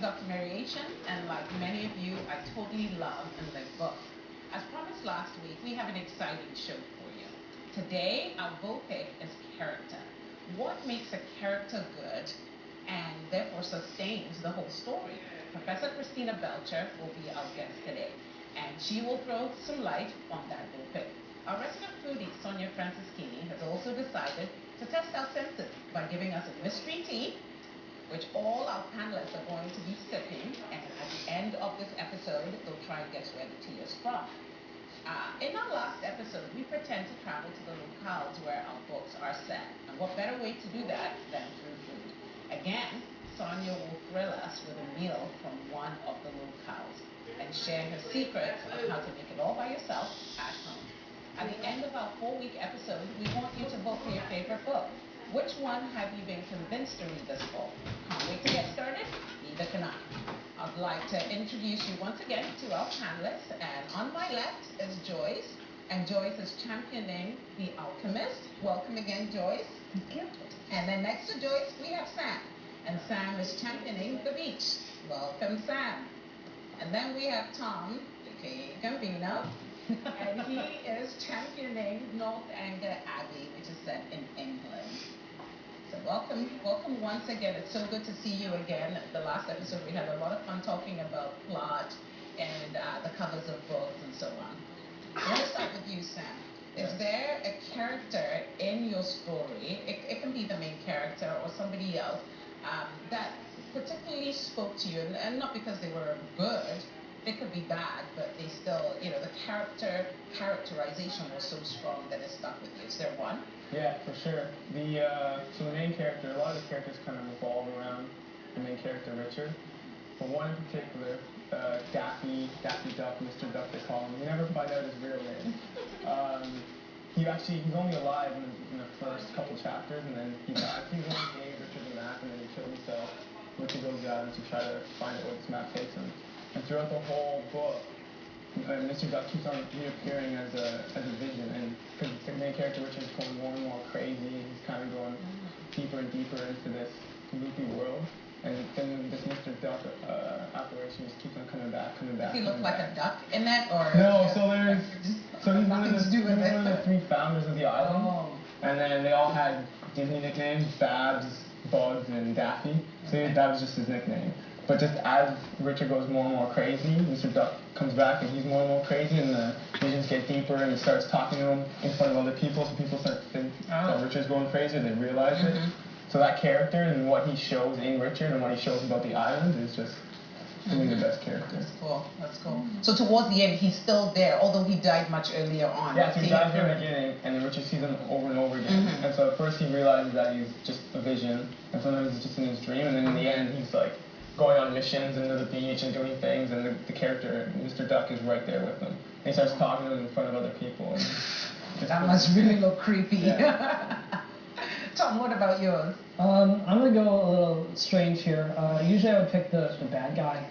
Dr. Mariation, and like many of you, I totally love and live books. As promised last week, we have an exciting show for you. Today, our book pick is character. What makes a character good and therefore sustains the whole story? Professor Christina Belcher will be our guest today, and she will throw some light on that book pick. Our resident foodie, Sonia Francischini, has also decided to test our senses by giving us a mystery tea, which all our panelists are going to be sipping, and at the end of this episode, they'll try and guess where the tea is from. In our last episode, we pretend to travel to the locales where our books are set, and what better way to do that than through food? Again, Sonia will thrill us with a meal from one of the locales and share her secrets on how to make it all by yourself at home. At the end of our 4-week episode, we want you to vote for your favorite book. Which one have you been convinced to read this fall? Can't wait to get started? Neither can I. I'd like to introduce you once again to our panelists, and on my left is Joyce, and Joyce is championing The Alchemist. Welcome again, Joyce. Thank you. And then next to Joyce, we have Sam, and Sam is championing The Beach. Welcome, Sam. And then we have Tom, aka Gambino, and he is championing North Anger Abbey, which is set in England. So welcome once again. It's so good to see you again. The last episode we had a lot of fun talking about plot and the covers of books and so on. Let's start with you, Sam. Is there a character in your story, it can be the main character or somebody else, that particularly spoke to you, and not because they were good, they could be bad, but they still, the characterization was so strong that it stuck with you. Is there one? Yeah, for sure. So the main character, a lot of the characters kind of revolve around the main character, Richard. But one in particular, Daffy Duck, Mr. Duck they call him. You never find out his real name. He's only alive in the first couple chapters, and then he dies. He's the one who gave Richard the map, and then he killed himself. Richard goes out to try to find out where this map takes him. And throughout the whole book, Mr. Duck keeps on reappearing as a vision, and because the main character Richard is going more and more crazy, he's kind of going deeper and deeper into this loopy world, and then this Mr. Duck apparition just keeps on coming back. Does he look like a duck in that, or no? So he's one of the 3 founders of the island, and then they all had Disney nicknames: Babs, Bugs, and Daffy. So that was just his nickname. But just as Richard goes more and more crazy, Mr. Duck comes back and he's more and more crazy, and the visions get deeper, and he starts talking to him in front of other people, so people start to think that Richard's going crazy, and they realize it. So that character and what he shows in Richard and what he shows about the island is just, to me, the best character. That's cool. So towards the end, he's still there, although he died much earlier on. Yeah, so he dies in the beginning, and then Richard sees him over and over again. And so at first he realizes that he's just a vision, and sometimes it's just in his dream, and then in the end he's like going on missions into the beach and doing things, and the character, Mr. Duck, is right there with him. And he starts talking to him in front of other people. That must really look creepy. Yeah. Tom, what about yours? I'm going to go a little strange here. Usually I would pick the bad guy.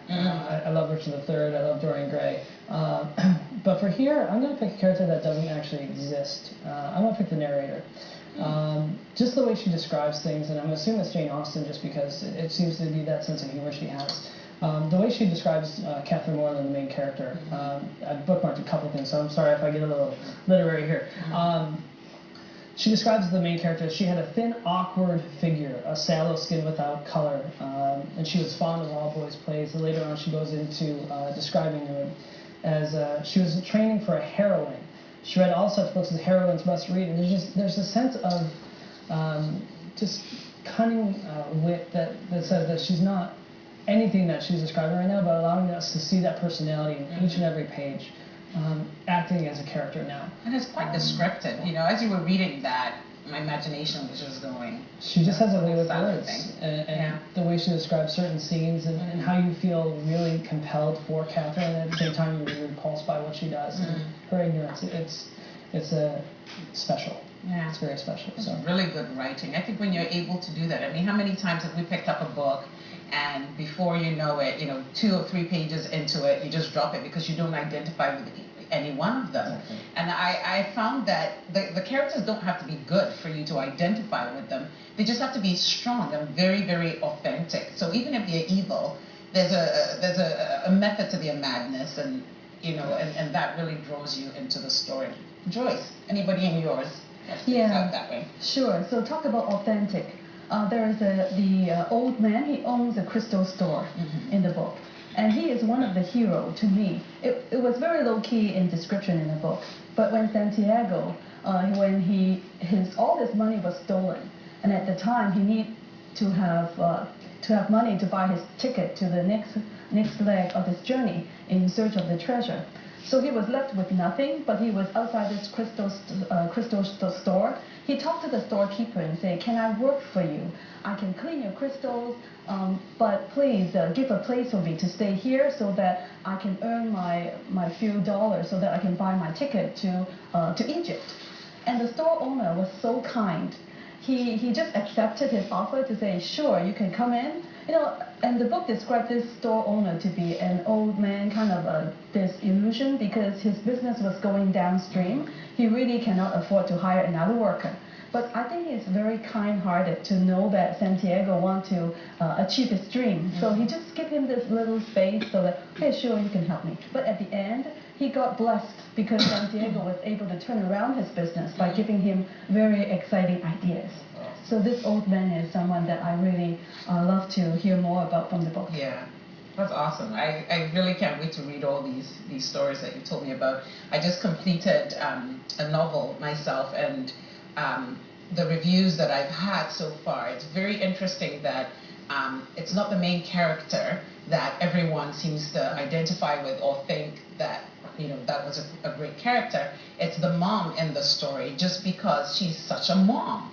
I love Richard III, I love Dorian Gray. But for here, I'm going to pick a character that doesn't actually exist. I'm going to pick the narrator. Just the way she describes things, and I'm assuming it's Jane Austen just because it seems to be that sense of humor she has. The way she describes Catherine Morland, the main character, I bookmarked a couple things, so I'm sorry if I get a little literary here. She describes the main character as she had a thin, awkward figure, a sallow skin without color, and she was fond of all boys' plays. And later on she goes into describing her as she was training for a heroine. She read all such books as heroines must read, and there's a sense of just cunning wit that says that she's not anything that she's describing right now, but allowing us to see that personality in each and every page, acting as a character now. And it's quite descriptive, as you were reading that, my imagination was just going. She just has a way with words, and the way she describes certain scenes, and how you feel really compelled for Catherine, and at the same time you're really repulsed by what she does, and her ignorance. It's special. Yeah. It's very special. It's really good writing. I think when you're able to do that, I mean, how many times have we picked up a book and before you know it, 2 or 3 pages into it, you just drop it because you don't identify with any one of them. Okay. And I found that the characters don't have to be good for you to identify with them. They just have to be strong and very, very authentic. So even if they're evil, there's a method to their madness, and and that really draws you into the story. Joyce, anybody in yours that sticks out that way? Sure. So talk about authentic. There is the old man. He owns a crystal store in the book, and he is one of the heroes to me. It was very low key in description in the book, but when Santiago, when all his money was stolen, and at the time he need to have money to buy his ticket to the next leg of his journey in search of the treasure. So he was left with nothing, but he was outside this crystal store. He talked to the storekeeper and said, "Can I work for you? I can clean your crystals, but please give a place for me to stay here so that I can earn my few dollars so that I can buy my ticket to Egypt." And the store owner was so kind. He just accepted his offer to say, "Sure, you can come in." And the book described this store owner to be an old man, kind of disillusioned because his business was going downstream. He really cannot afford to hire another worker. But I think he's very kind-hearted to know that Santiago wants to achieve his dream. So he just gave him this little space so that, "Okay, sure, you can help me." But at the end, he got blessed because Santiago was able to turn around his business by giving him very exciting ideas. So this old man is someone that I really love to hear more about from the book. Yeah, that's awesome. I really can't wait to read all these stories that you told me about. I just completed a novel myself, and the reviews that I've had so far, it's very interesting that it's not the main character that everyone seems to identify with or think that that was a great character. It's the mom in the story, just because she's such a mom.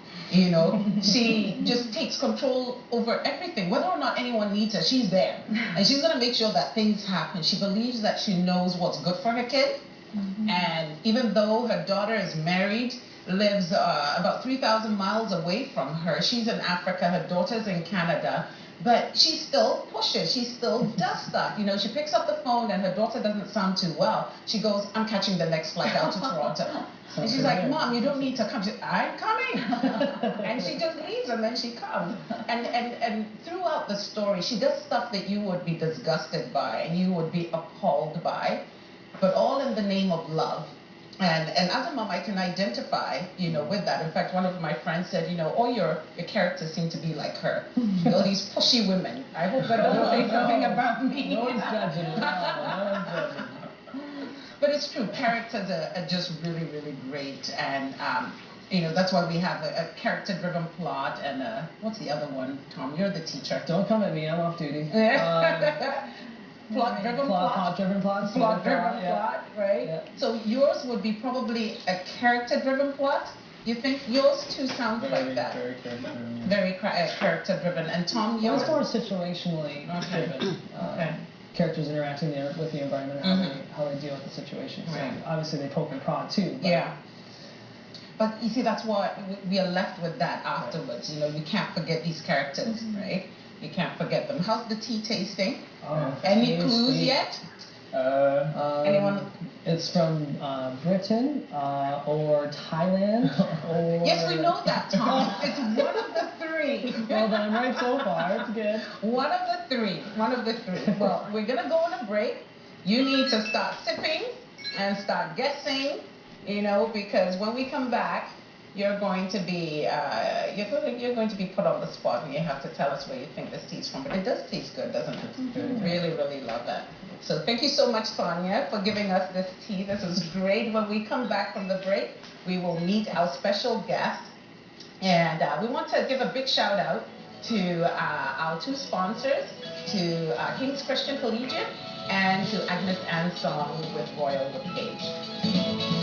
She just takes control over everything. Whether or not anyone needs her, she's there. And she's going to make sure that things happen. She believes that she knows what's good for her kid. And even though her daughter is married, lives about 3,000 miles away from her, she's in Africa, her daughter's in Canada, but she still pushes, she still does stuff. She picks up the phone and her daughter doesn't sound too well. She goes, "I'm catching the next flight out to Toronto." And she's like, "Mom, you don't need to come." She says, "I'm coming." And she just leaves and then she comes. And throughout the story, she does stuff that you would be disgusted by and you would be appalled by, but all in the name of love. And as a mom, I can identify, with that. In fact, one of my friends said, all your characters seem to be like her. These pushy women. I hope that doesn't say something about me. No one's judging. No one's judging. But it's true. Characters are just really, really great. And, that's why we have a character-driven plot. And what's the other one? Tom, you're the teacher. Don't come at me. I'm off duty. Plot-driven plot. Plot-driven plot. Plot-driven plot, right? Yeah. So yours would be probably a character-driven plot? You think yours too sounds like that? Very character-driven. Very character-driven. And Tom, yours? It's more situationally driven. Okay. Characters interacting with the environment, how they deal with the situation. So Right. obviously they poke and prod too. But Yeah. But you see, that's why we are left with that afterwards. You can't forget these characters, right? You can't forget them. How's the tea tasting? Any clues yet? Anyone? It's from Britain or Thailand. Or Yes, we know that, Tom. It's one of the three. Well, then I'm right so far. It's good. One of the three. Well, we're going to go on a break. You need to start sipping and start guessing, because when we come back, you're going to be put on the spot, and you have to tell us where you think this tea is from. But it does taste good, doesn't it? Really, really love that. So thank you so much, Tanya, for giving us this tea. This is great. When we come back from the break, we will meet our special guest, and we want to give a big shout out to our two sponsors, to King's Christian Collegiate and to Agnes Ann Song with Royal LePage.